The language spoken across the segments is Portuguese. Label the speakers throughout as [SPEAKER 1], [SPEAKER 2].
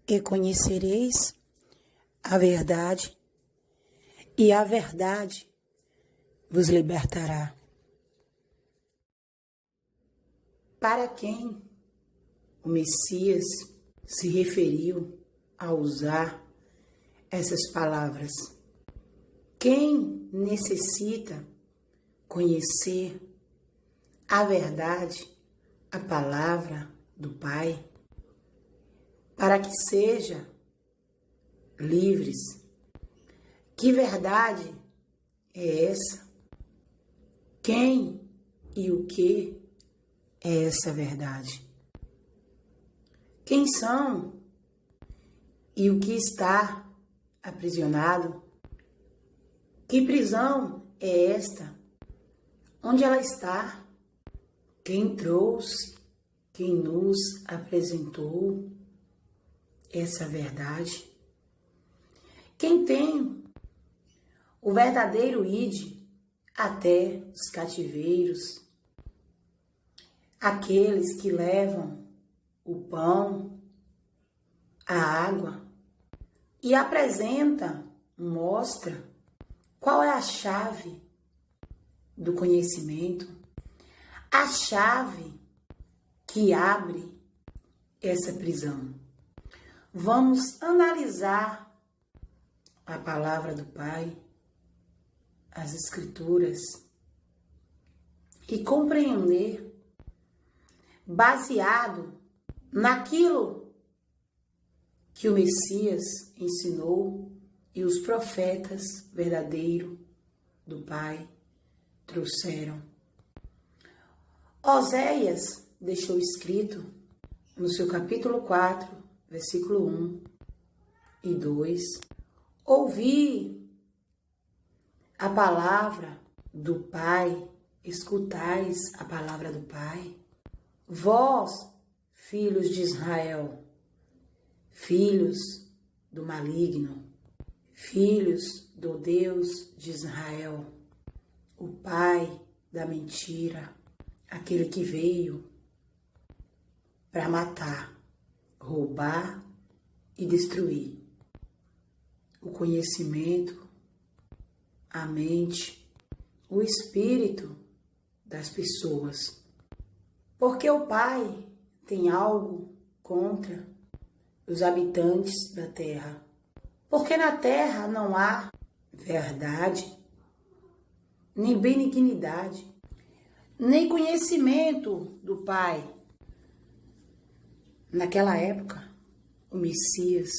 [SPEAKER 1] e conhecereis a verdade, e a verdade vos libertará. Para quem o Messias se referiu ao usar essas palavras? Quem necessita conhecer a verdade, a palavra do Pai, para que seja livres? Que verdade é essa? Quem e o que é essa verdade? Quem são e o que está aprisionado? Que prisão é esta? Onde ela está? Quem trouxe, quem nos apresentou essa verdade? Quem tem o verdadeiro ide até os cativeiros, aqueles que levam o pão, a água e apresenta, mostra qual é a chave do conhecimento, a chave que abre essa prisão. Vamos analisar a palavra do Pai, as Escrituras, e compreender, baseado naquilo que o Messias ensinou e os profetas verdadeiros do Pai trouxeram. Oséias deixou escrito no seu capítulo 4, versículo 1 e 2, ouvi a palavra do Pai, escutais a palavra do Pai. Vós, filhos de Israel, filhos do maligno, filhos do Deus de Israel, o pai da mentira, aquele que veio para matar, roubar e destruir o conhecimento, a mente, o espírito das pessoas. Porque o Pai tem algo contra os habitantes da terra. Porque na terra não há verdade, nem benignidade, nem conhecimento do Pai. Naquela época, o Messias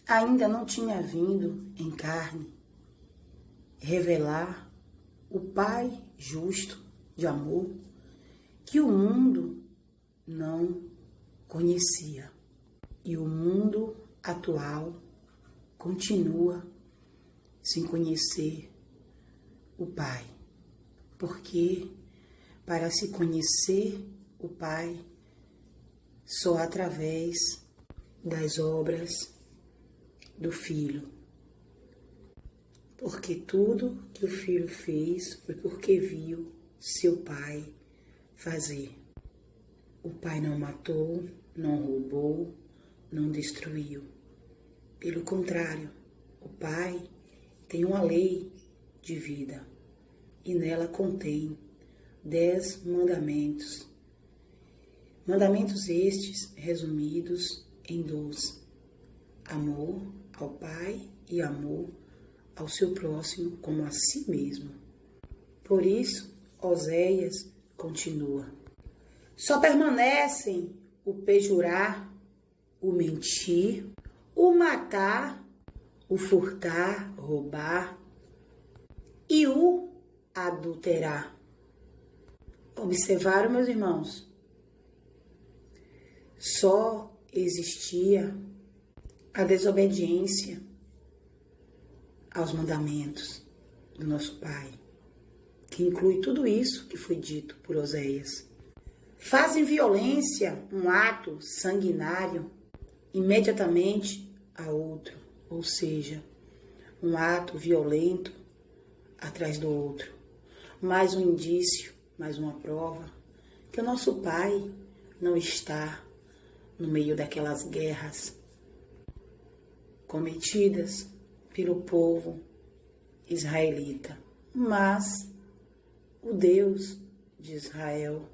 [SPEAKER 1] ainda não tinha vindo em carne revelar o Pai justo de amor que o mundo não conhecia. E o mundo atual continua sem conhecer o Pai. Porque para se conhecer o Pai, só através das obras do Filho. Porque tudo que o Filho fez foi porque viu seu Pai fazer. O Pai não matou, não roubou, não destruiu. Pelo contrário, o Pai tem uma lei de vida e nela contém 10 mandamentos. Mandamentos estes resumidos em 12. Amor ao Pai e amor ao seu próximo como a si mesmo. Por isso, Oséias continua. Só permanecem o perjurar, o mentir, o matar, o furtar, roubar e o adulterar. Observaram, meus irmãos? Só existia a desobediência aos mandamentos do nosso Pai, que inclui tudo isso que foi dito por Oséias. Fazem violência um ato sanguinário imediatamente a outro, ou seja, um ato violento atrás do outro. Mais um indício, mais uma prova que o nosso Pai não está no meio daquelas guerras cometidas pelo povo israelita. Mas o Deus de Israel,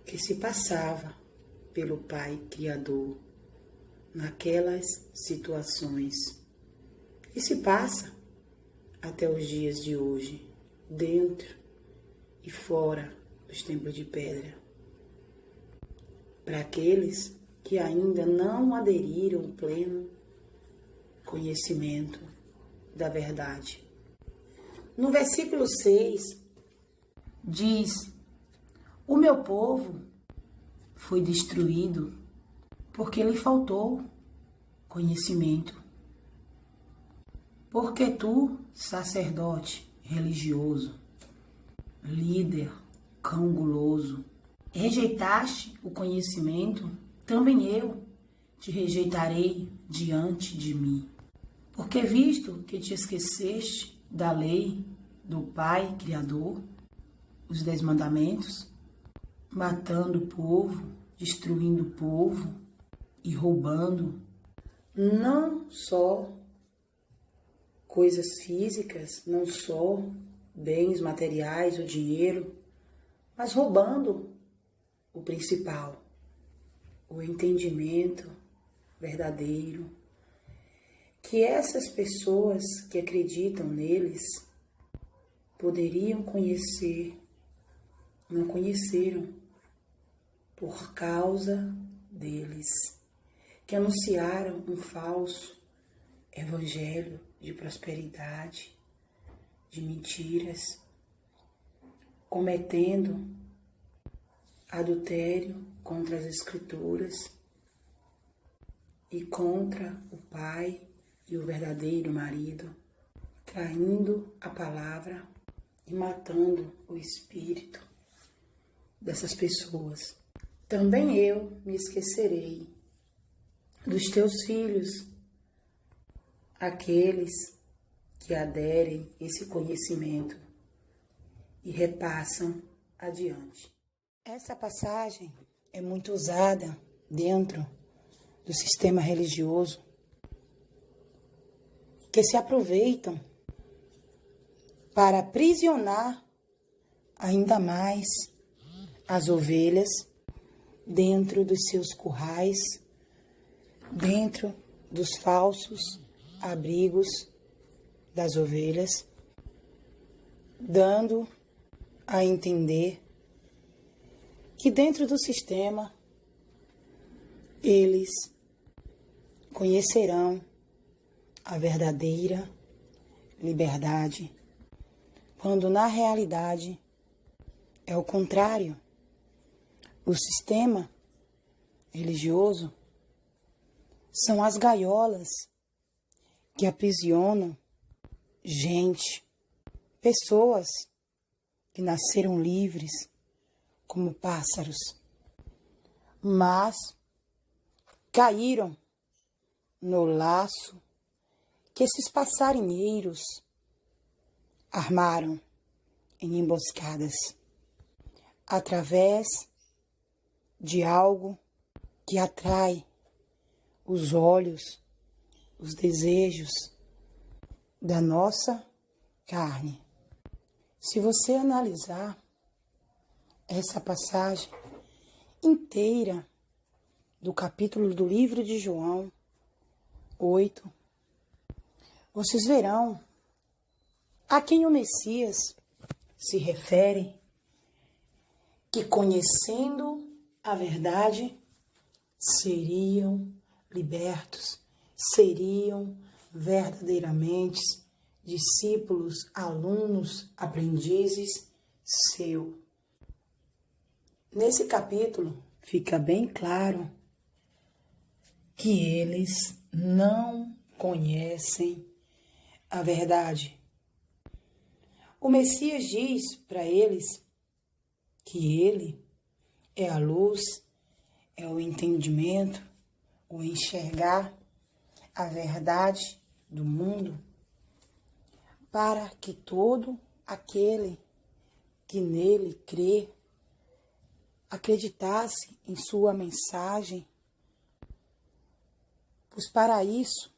[SPEAKER 1] que se passava pelo Pai Criador naquelas situações, e se passa até os dias de hoje, dentro e fora dos templos de pedra. Para aqueles que ainda não aderiram ao pleno conhecimento da verdade. No versículo 6, diz: o meu povo foi destruído porque lhe faltou conhecimento. Porque tu, sacerdote religioso, líder cão guloso, rejeitaste o conhecimento, também eu te rejeitarei diante de mim. Porque visto que te esqueceste da lei do Pai Criador, os 10 mandamentos, matando o povo, destruindo o povo e roubando, não só coisas físicas, não só bens materiais, o dinheiro, mas roubando o principal, o entendimento verdadeiro, que essas pessoas que acreditam neles poderiam conhecer, não conheceram por causa deles, que anunciaram um falso evangelho de prosperidade, de mentiras, cometendo adultério contra as Escrituras e contra o pai e o verdadeiro marido, traindo a palavra e matando o espírito dessas pessoas. Também eu me esquecerei dos teus filhos, aqueles que aderem esse conhecimento e repassam adiante. Essa passagem é muito usada dentro do sistema religioso, que se aproveitam para aprisionar ainda mais as ovelhas dentro dos seus currais, dentro dos falsos abrigos das ovelhas, dando a entender que dentro do sistema eles conhecerão a verdadeira liberdade, quando na realidade é o contrário. O sistema religioso são as gaiolas que aprisionam gente, pessoas que nasceram livres como pássaros, mas caíram no laço que esses passarinheiros armaram em emboscadas, através de algo que atrai os olhos, os desejos da nossa carne. Se você analisar essa passagem inteira do capítulo do livro de João 8, vocês verão a quem o Messias se refere, que conhecendo a verdade seriam libertos, seriam verdadeiramente discípulos, alunos, aprendizes seu. Nesse capítulo fica bem claro que eles não conhecem a verdade. O Messias diz para eles que ele é a luz, é o entendimento, o enxergar a verdade do mundo, para que todo aquele que nele crê acreditasse em sua mensagem Pois para isso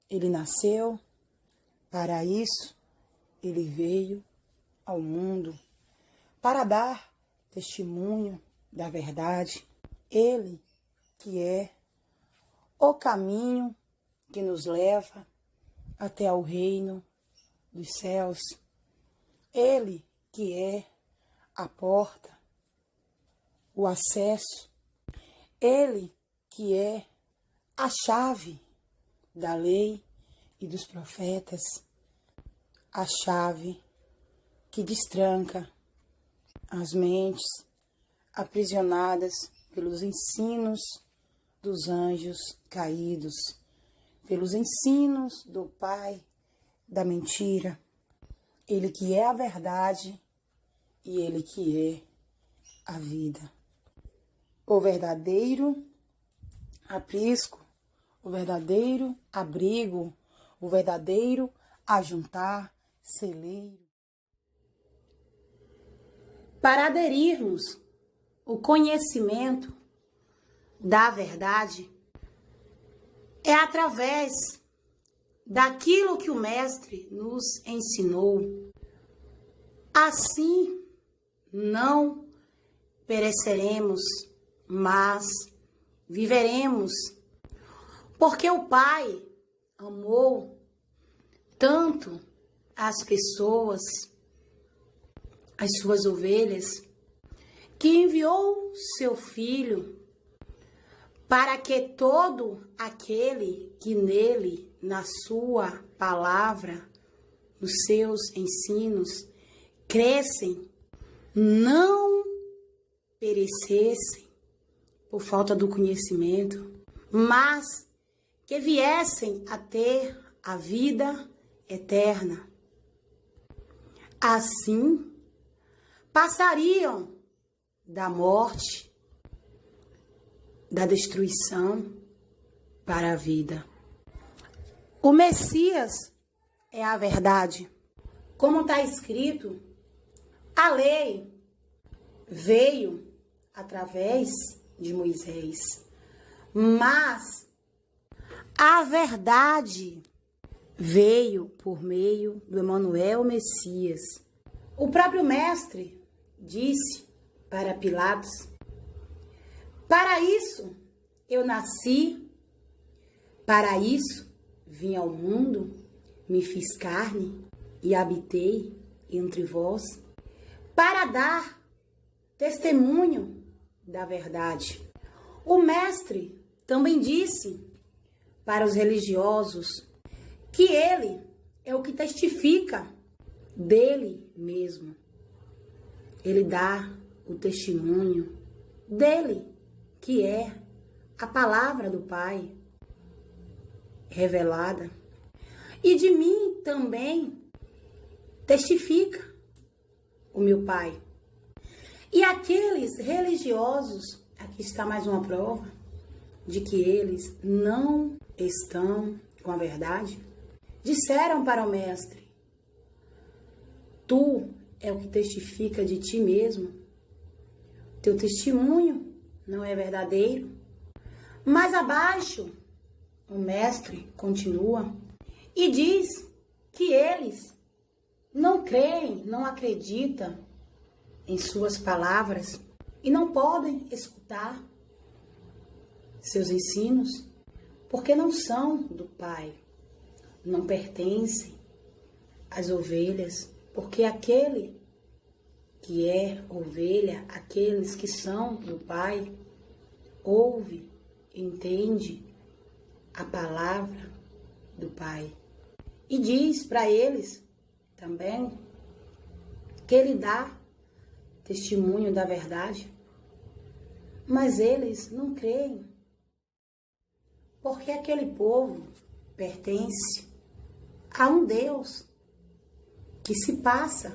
[SPEAKER 1] ele nasceu, para isso ele veio ao mundo, para dar testemunho da verdade. Ele que é o caminho que nos leva até ao reino dos céus. Ele que é a porta, o acesso. Ele que é a chave da lei e dos profetas, a chave que destranca as mentes aprisionadas pelos ensinos dos anjos caídos, pelos ensinos do pai da mentira. Ele que é a verdade e ele que é a vida. O verdadeiro aprisco, o verdadeiro abrigo, o verdadeiro ajuntar celeiro. Para aderirmos o conhecimento da verdade é através daquilo que o Mestre nos ensinou. Assim não pereceremos, mas viveremos, porque o Pai amou tanto as pessoas, as suas ovelhas, que enviou seu Filho para que todo aquele que nele, na sua palavra, nos seus ensinos, crescem, não perecessem por falta do conhecimento, mas que viessem a ter a vida eterna. Assim, passariam da morte, da destruição para a vida. O Messias é a verdade. Como está escrito, a lei veio através de Moisés, mas a verdade veio por meio do Emanuel Messias. O próprio Mestre disse para Pilatos: para isso eu nasci, para isso vim ao mundo, me fiz carne e habitei entre vós, para dar testemunho da verdade. O Mestre também disse para os religiosos que ele é o que testifica dele mesmo. Ele dá o testemunho dele, que é a palavra do Pai revelada. E de mim também testifica o meu Pai. E aqueles religiosos, aqui está mais uma prova de que eles não estão com a verdade, disseram para o Mestre: tu é o que testifica de ti mesmo, teu testemunho não é verdadeiro. Mais abaixo, o Mestre continua e diz que eles não creem, não acreditam em suas palavras e não podem escutar seus ensinos porque não são do Pai, não pertencem às ovelhas, porque aquele que é ovelha, aqueles que são do Pai, ouve, entende a palavra do Pai e diz para eles também que ele dá testemunho da verdade, mas eles não creem, porque aquele povo pertence a um Deus que se passa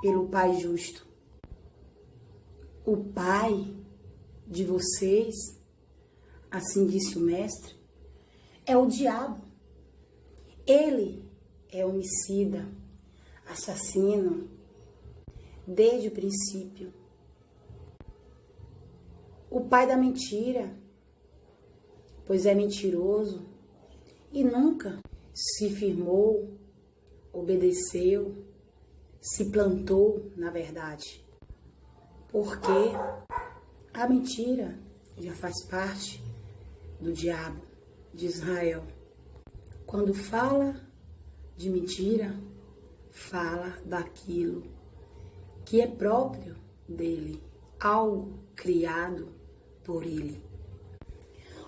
[SPEAKER 1] pelo Pai justo. O pai de vocês, assim disse o Mestre, é o diabo. Ele é homicida, assassino, desde o princípio. O pai da mentira, pois é mentiroso e nunca se firmou, obedeceu, se plantou na verdade. Porque a mentira já faz parte do diabo de Israel. Quando fala de mentira, fala daquilo que é próprio dele, algo criado por ele.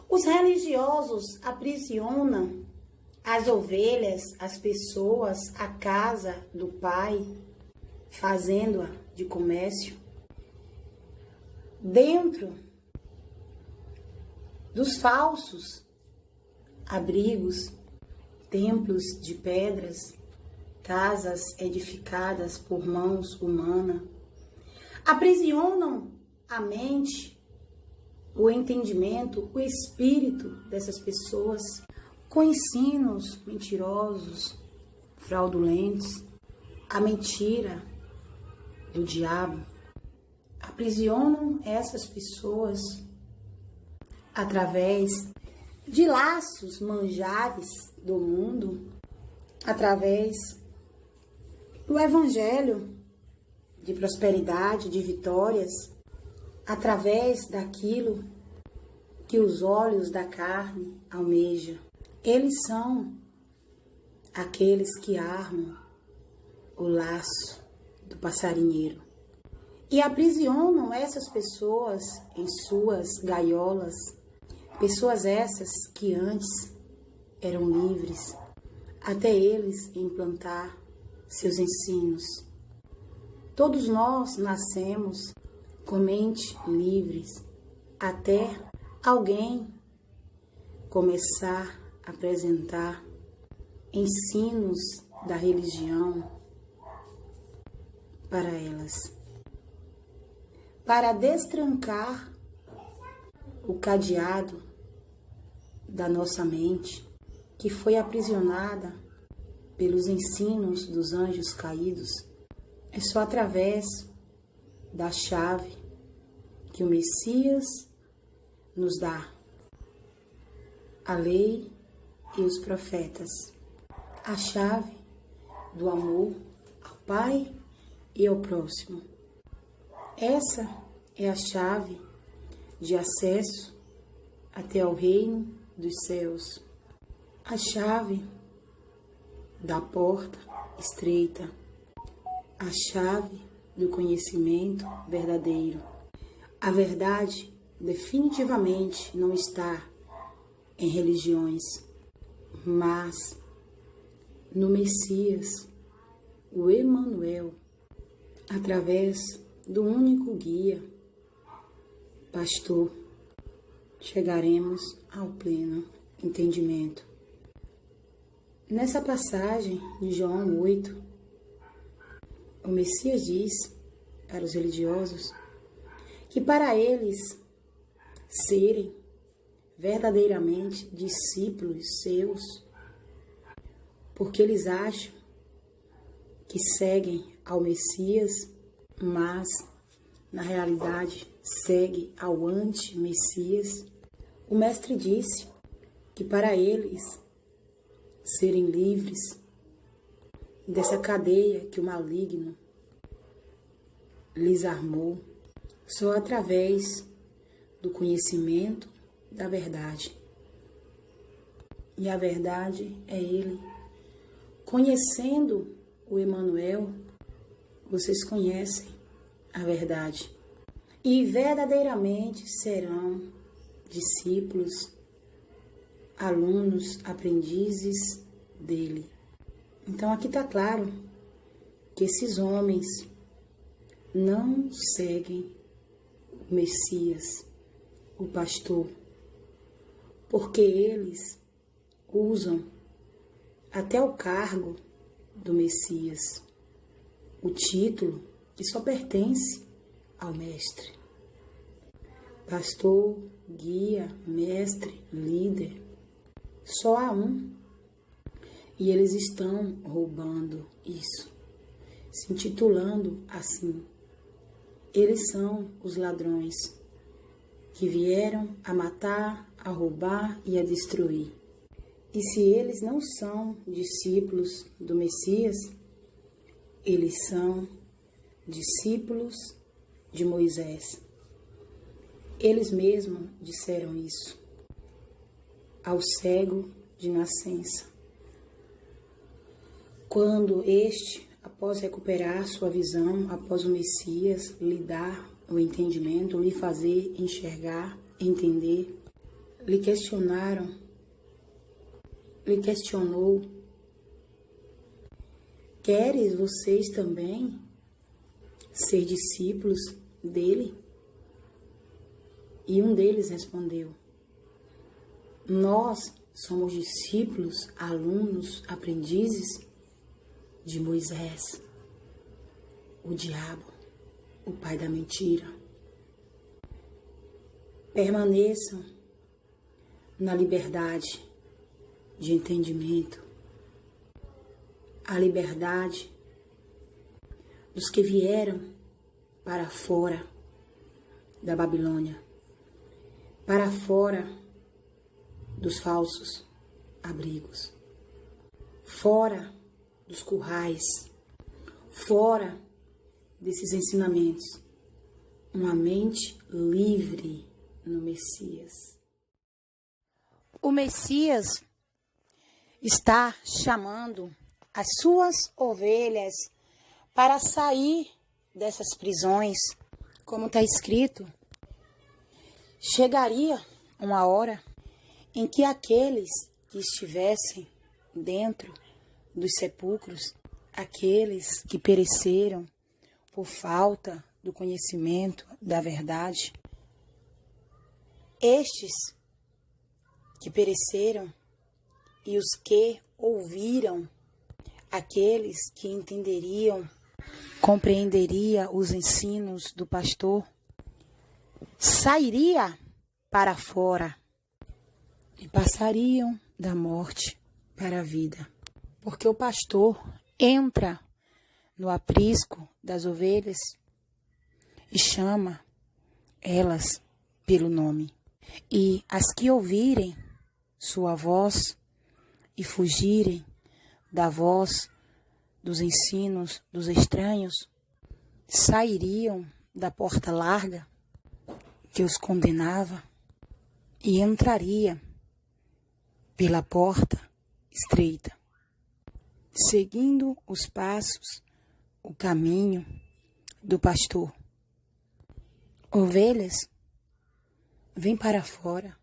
[SPEAKER 1] Os religiosos aprisionam as ovelhas, as pessoas, a casa do Pai, fazendo-a de comércio, dentro dos falsos abrigos, templos de pedras, casas edificadas por mãos humanas, aprisionam a mente, o entendimento, o espírito dessas pessoas com ensinos mentirosos, fraudulentos, a mentira do diabo. Aprisionam essas pessoas através de laços manjares do mundo, através do evangelho de prosperidade, de vitórias, através daquilo que os olhos da carne almejam. Eles são aqueles que armam o laço do passarinheiro e aprisionam essas pessoas em suas gaiolas, pessoas essas que antes eram livres, até eles implantar seus ensinos. Todos nós nascemos com mente livres, até alguém começar a apresentar ensinos da religião para elas, para destrancar o cadeado da nossa mente, que foi aprisionada pelos ensinos dos anjos caídos. É só através da chave que o Messias nos dá, a lei e os profetas, a chave do amor ao Pai e ao próximo. Essa é a chave de acesso até ao reino dos céus, a chave da porta estreita, a chave do conhecimento verdadeiro. A verdade definitivamente não está em religiões, mas no Messias, o Emanuel, através do único guia, pastor, chegaremos ao pleno entendimento. Nessa passagem de João 8, o Messias diz para os religiosos que para eles serem verdadeiramente discípulos seus, porque eles acham que seguem ao Messias, mas na realidade segue ao anti-Messias. O Mestre disse que para eles serem livres dessa cadeia que o maligno lhes armou, só através do conhecimento da verdade. E a verdade é Ele. Conhecendo o Emanuel, vocês conhecem a verdade e verdadeiramente serão discípulos, alunos, aprendizes dele. Então aqui está claro que esses homens não seguem o Messias, o pastor, porque eles usam até o cargo do Messias, o título que só pertence ao mestre. Pastor, guia, mestre, líder, só há um. E eles estão roubando isso, se intitulando assim. Eles são os ladrões que vieram a matar, a roubar e a destruir. E se eles não são discípulos do Messias, eles são discípulos de Moisés. Eles mesmos disseram isso ao cego de nascença. Quando este, após recuperar sua visão, após o Messias lhe dar o entendimento, lhe fazer enxergar, entender, lhe questionou: queres vocês também ser discípulos dele? E um deles respondeu: nós somos discípulos, alunos, aprendizes de Moisés, o diabo, o pai da mentira. Permaneçam na liberdade de entendimento, a liberdade dos que vieram para fora da Babilônia, para fora dos falsos abrigos, fora dos currais, fora desses ensinamentos, uma mente livre no Messias. O Messias está chamando as suas ovelhas para sair dessas prisões, como está escrito. Chegaria uma hora em que aqueles que estivessem dentro dos sepulcros, aqueles que pereceram por falta do conhecimento da verdade, estes que pereceram e os que ouviram, aqueles que entenderiam, compreenderiam os ensinos do pastor, sairia para fora e passariam da morte para a vida. Porque o pastor entra no aprisco das ovelhas e chama elas pelo nome. E as que ouvirem sua voz e fugirem da voz dos ensinos dos estranhos, sairiam da porta larga que os condenava e entraria pela porta estreita, seguindo os passos, o caminho do pastor. Ovelhas, vêm para fora.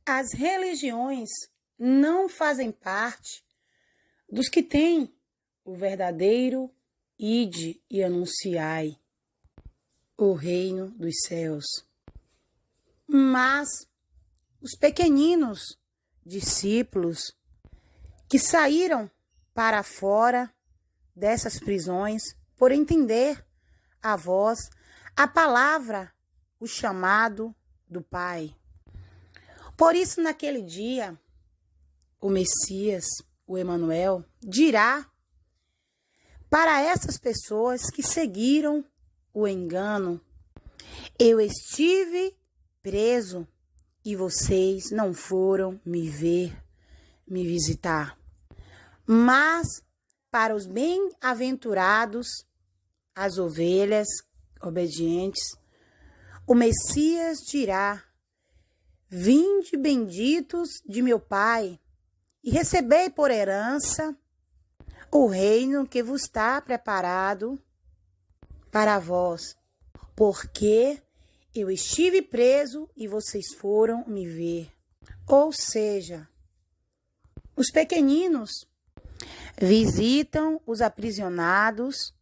[SPEAKER 1] As religiões não fazem parte dos que têm o verdadeiro ide e anunciai o reino dos céus. Mas os pequeninos discípulos que saíram para fora dessas prisões por entender a voz, a palavra, o chamado do Pai. Por isso, naquele dia, o Messias, o Emanuel, dirá para essas pessoas que seguiram o engano: eu estive preso e vocês não foram me ver, me visitar. Mas para os bem-aventurados, as ovelhas obedientes, o Messias dirá: vinde benditos de meu Pai, e recebei por herança o reino que vos está preparado para vós, porque eu estive preso e vocês foram me ver. Ou seja, os pequeninos visitam os aprisionados,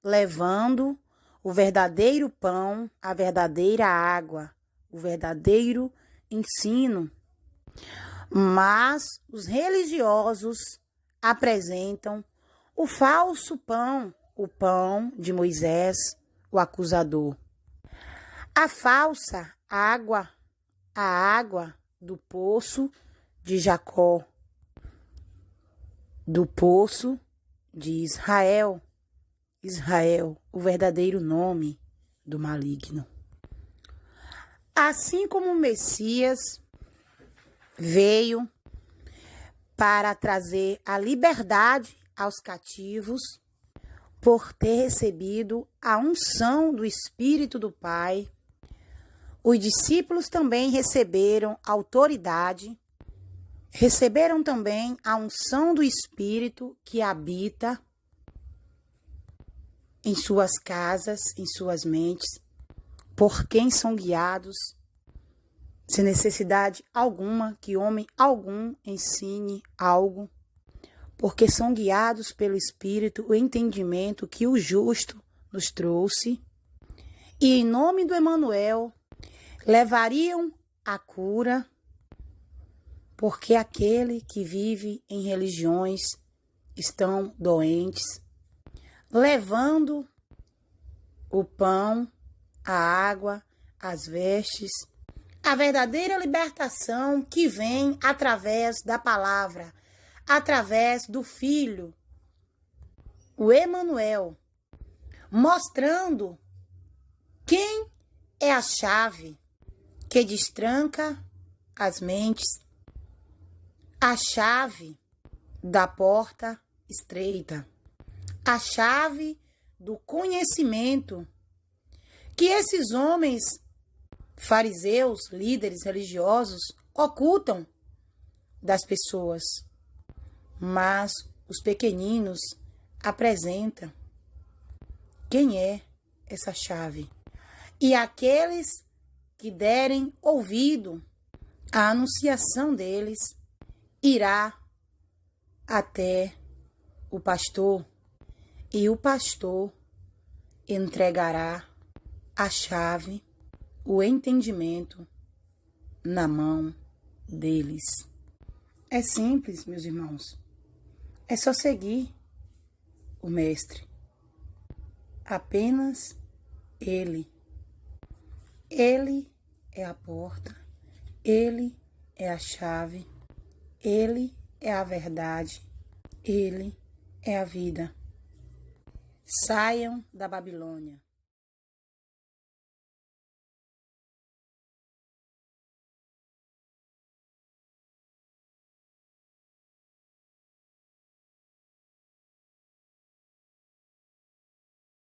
[SPEAKER 1] levando o verdadeiro pão, a verdadeira água, o verdadeiro ensino. Mas os religiosos apresentam o falso pão, o pão de Moisés, o acusador. A falsa água, a água do poço de Jacó, do poço de Israel. Israel, o verdadeiro nome do maligno. Assim como o Messias veio para trazer a liberdade aos cativos, por ter recebido a unção do Espírito do Pai, os discípulos também receberam autoridade, receberam também a unção do Espírito que habita em suas casas, em suas mentes, por quem são guiados, sem necessidade alguma que homem algum ensine algo, porque são guiados pelo Espírito, o entendimento que o justo nos trouxe, e em nome do Emanuel levariam a cura, porque aquele que vive em religiões estão doentes, levando o pão, a água, as vestes, a verdadeira libertação que vem através da palavra, através do Filho, o Emanuel, mostrando quem é a chave que destranca as mentes, a chave da porta estreita, a chave do conhecimento que esses homens fariseus, líderes religiosos, ocultam das pessoas, mas os pequeninos apresentam quem é essa chave. E aqueles que derem ouvido à anunciação deles, irá até o pastor, e o pastor entregará a chave, o entendimento na mão deles. É simples, meus irmãos. É só seguir o Mestre. Apenas Ele. Ele é a porta. Ele é a chave. Ele é a verdade. Ele é a vida. Saiam da Babilônia.